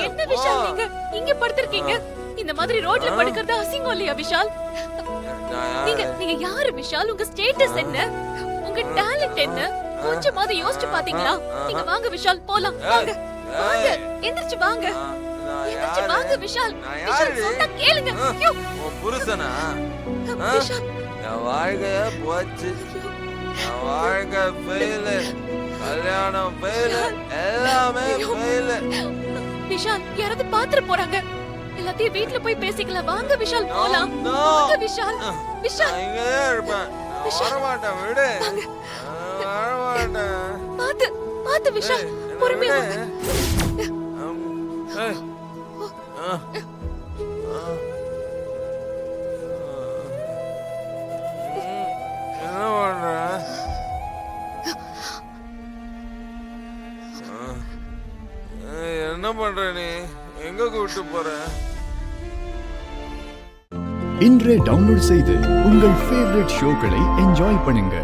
என்ன விஷால் நீங்க இங்க படுத்திருக்கீங்க? இந்த மாதிரி ரோட்ல படுக்கிறது அசிங்கம் இல்லையா விஷால்? நீங்க யாரு விஷால்? உங்க ஸ்டேட்டஸ் என்ன? உங்க டாலன்ட் என்ன? கொஞ்சமாவது யோசிச்சு பாத்தீங்களா? நீங்க வாங்க விஷால் போலாம். வாங்க வாங்க எந்திரிச்சு வாங்க. எந்திரிச்சு வாங்க விஷால். விஷால் சொன்னா கேளுங்க. ஐயோ உன் புருஷனா? விஷால் என் வாழ்க்கைய போச்சு. என் வாழ்க்கை ஃபெயிலு. கல்யாணம் ஃபெயிலு. எல்லாமே ஃபெயிலு. விஷால் யாராவது பாத்துட்டு போறாங்க. எல்லாத்தையும் வீட்ல போய் பேசிக்கலாம். வாங்க விஷால் போலாம். வாங்க விஷால். விஷால் நான் இங்கேயே இருப்பேன். நான் வரமாட்டேன், விடு. நான் வரமாட்டேன். பாத்து பாத்து விஷால் பொறுமையா வாங்க. என்ன பண்ற? என்ன பண்ற நீ? எங்க கூப்பிட்டு போற? இன்றே டவுன்லோட் செய்து உங்கள் ஃபேவரட் ஷோக்களை என்ஜாய் பண்ணுங்க.